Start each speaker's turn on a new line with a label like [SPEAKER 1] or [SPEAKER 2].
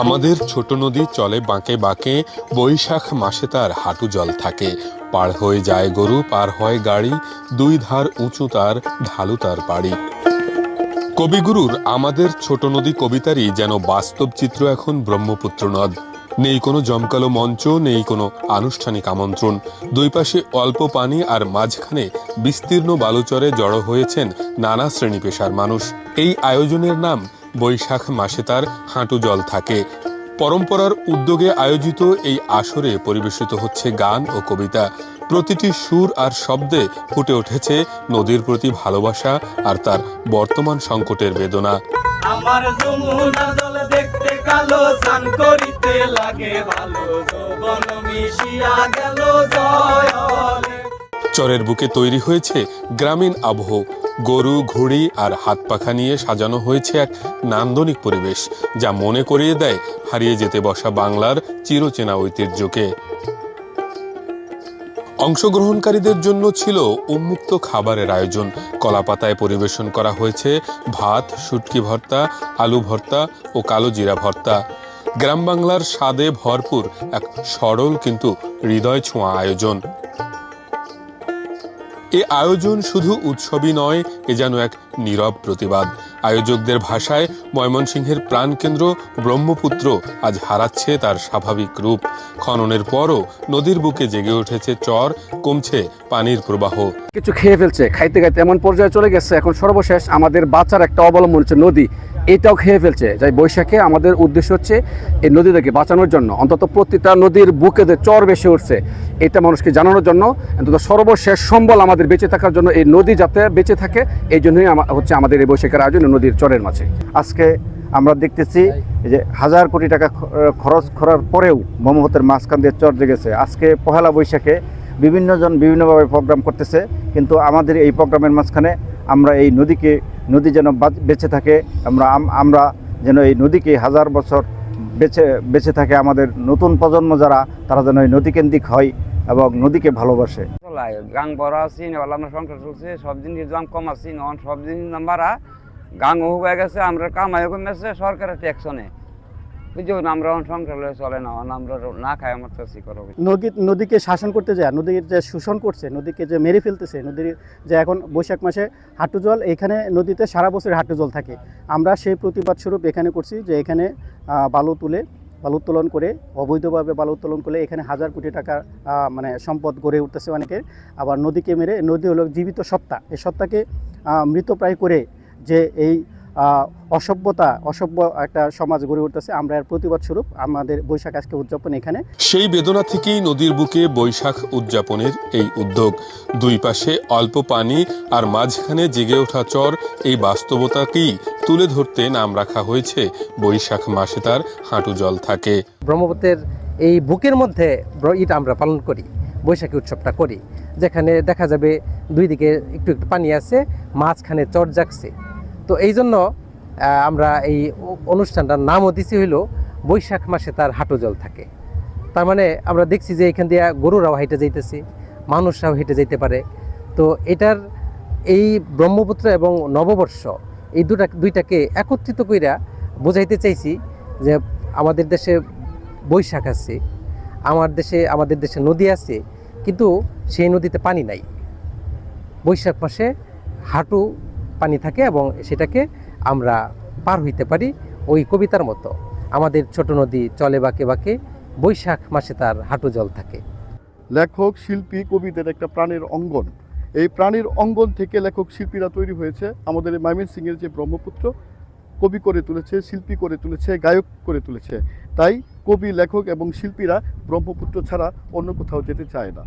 [SPEAKER 1] আমাদের ছোট নদী চলে বাঁকে বাঁকে, বৈশাখ মাসে তার হাঁটু জল থাকে। পার হয়ে যায় গরু, পার হয় গাড়ি, দুই ধার উঁচু তার, ঢালু তার পাড়ি। কবিগুরুর আমাদের ছোট নদী কবিতারই যেন বাস্তব চিত্র এখন ব্রহ্মপুত্র নদ। নেই কোনো জমকালো মঞ্চ, নেই কোনো আনুষ্ঠানিক আমন্ত্রণ। দুই পাশে অল্প পানি আর মাঝখানে বিস্তীর্ণ বালুচরে জড়ো হয়েছেন নানা শ্রেণী পেশার মানুষ। এই আয়োজনের নাম বৈশাখ মাসে তার হাঁটু জল থাকে। পরম্পরার উদ্যোগে আয়োজিত এই আসরে পরিবেশিত হচ্ছে গান ও কবিতা। প্রতিটি সুর আর শব্দে ফুটে উঠেছে নদীর প্রতি ভালোবাসা আর তার বর্তমান সংকটের বেদনা।
[SPEAKER 2] আমার যমুনা জল দেখতে কালো, স্নান করিতে লাগে ভালো, যৌবন মিশিয়া গেল জয়লে।
[SPEAKER 1] চরের বুকে তৈরি হয়েছে গ্রামীণ আবহ। গরু, ঘুড়ি আর হাত পাখা নিয়ে সাজানো হয়েছে এক নান্দনিক পরিবেশ, যা মনে করিয়ে দেয় হারিয়ে যেতে বসা বাংলার চিরচেনা ঐতিহ্যকে। অংশগ্রহণকারীদের জন্য ছিল উন্মুক্ত খাবারের আয়োজন। কলাপাতায় পরিবেশন করা হয়েছে ভাত, শুটকি ভর্তা, আলু ভর্তা ও কালো জিরা ভর্তা। গ্রাম বাংলার স্বাদে ভরপুর এক সরল কিন্তু হৃদয় ছোঁয়া আয়োজন। এ আয়োজন শুধু উৎসবই নয়, এ যেন এক নীরব প্রতিবাদ। আয়োজকদের ভাষায় ময়মনসিংহের প্রাণকেন্দ্র ব্রহ্মপুত্র আজ হারাচ্ছে তার স্বাভাবিক রূপ। খননের পরও নদীর বুকে জেগে উঠেছে চর, কমছে পানির প্রবাহ।
[SPEAKER 3] কিছু খেয়ে ফেলছে, খাইতে খাইতে এমন পর্যায়ে চলে গেছে, এখন সর্বশেষ আমাদের বাঁচার একটা অবলম্বন হচ্ছে নদী। এটাও খেয়ে ফেলছে। যাই বৈশাখে আমাদের উদ্দেশ্য হচ্ছে এই নদীটাকে বাঁচানোর জন্য, অন্তত প্রতিটা নদীর বুকে যে চর বেশি উঠছে এটা মানুষকে জানানোর জন্য, অন্তত সর্বশেষ সম্বল আমাদের বেঁচে থাকার জন্য এই নদী যাতে বেঁচে থাকে, এই জন্যই হচ্ছে আমাদের এই বৈশাখের আয়োজন নদীর চরের মাঝে।
[SPEAKER 4] আজকে আমরা দেখতেছি যে 1000 কোটি টাকা খরচ করার পরেও ব্রহ্মপুত্রের মাঝখান দিয়ে চর জেগেছে। আজকে পহেলা বৈশাখে বিভিন্ন জন বিভিন্নভাবে প্রোগ্রাম করতেছে, কিন্তু আমাদের এই প্রোগ্রামের মাঝখানে আমরা এই নদী যেন বেঁচে থাকে, আমরা যেন এই নদীকে 1000 বছর বেঁচে থাকে। আমাদের নতুন প্রজন্ম যারা, তারা যেন এই নদীকেন্দ্রিক হয় এবং নদীকে ভালোবাসে।
[SPEAKER 5] গাং বড় আছি, আমরা সংসার চলছে, সব জিনিস দাম কম আছি, সব জিনিস দাম বাড়া, গাং হয়ে গেছে, আমরা কামাই কমেছে, সরকারের ট্যাক্সনে বুঝছো না, আমরা সংসার চলে না, আমরা না খাই আমার চাষি করো।
[SPEAKER 6] নদীকে শাসন করতে যায়, নদীর যে শোষণ করছে, নদীকে যে মেরে ফেলতেছে, নদীর যে এখন বৈশাখ মাসে হাঁটু জল, এখানে নদীতে সারা বছর হাঁটু জল থাকে। আমরা সেই প্রতিবাদ স্বরূপ এখানে করছি যে এখানে বালু উত্তোলন করে, অবৈধভাবে বালু উত্তোলন করে এখানে 1000 কোটি টাকা মানে সম্পদ গড়ে উঠতেছে অনেকের। আবার নদীকে মেরে, নদী হলো জীবিত সত্তা, এই সত্তাকে মৃতপ্রায় করে যে এই অসভ্য একটা সমাজ গড়ে উঠতেছে, আমরা এর প্রতিবাদ স্বরূপ আমাদের বৈশাখ আজকে উদযাপন এখানে।
[SPEAKER 1] সেই বেদনা থেকেই নদীর বুকে বৈশাখ উদযাপনের এই উদ্যোগ। দুই পাশে অল্প পানি আর মাঝখানে জেগে ওঠা চর, এই বাস্তবতাকেই তুলে ধরতে নাম রাখা হয়েছে বৈশাখ মাসে তার হাঁটু জল থাকে।
[SPEAKER 7] ব্রহ্মপুত্রের এই বুকের মধ্যে এটা আমরা পালন করি, বৈশাখী উৎসবটা করি, যেখানে দেখা যাবে দুই দিকে একটু একটু পানি আছে, মাঝখানে চর জাগছে। তো এই জন্য আমরা এই অনুষ্ঠানটার নামও দিছি হইল বৈশাখ মাসে তার হাঁটু জল থাকে। তার মানে আমরা দেখছি যে এখান দিয়ে গরুরাও হেঁটে যাইতেছে, মানুষরাও হেঁটে যাইতে পারে। তো এটার এই ব্রহ্মপুত্র এবং নববর্ষ এই দুইটাকে একত্রিত কইরা বোঝাইতে চাইছি যে আমাদের দেশে বৈশাখ আছে, আমাদের দেশে নদী আছে, কিন্তু সেই নদীতে পানি নাই। বৈশাখ মাসে হাঁটু পানি থাকে এবং সেটাকে আমরা পার হইতে পারি ওই কবিতার মতো। আমাদের ছোট নদী চলে বাঁকে বাঁকে, বৈশাখ মাসে তার হাঁটু জল থাকে।
[SPEAKER 8] লেখক, শিল্পী, কবিদের একটা প্রাণের অঙ্গন। এই প্রাণের অঙ্গন থেকে লেখক শিল্পীরা তৈরি হয়েছে। আমাদের এই ময়মনসিংহের যে ব্রহ্মপুত্র কবি করে তুলেছে, শিল্পী করে তুলেছে, গায়ক করে তুলেছে। তাই কবি, লেখক এবং শিল্পীরা ব্রহ্মপুত্র ছাড়া অন্য কোথাও যেতে চায় না।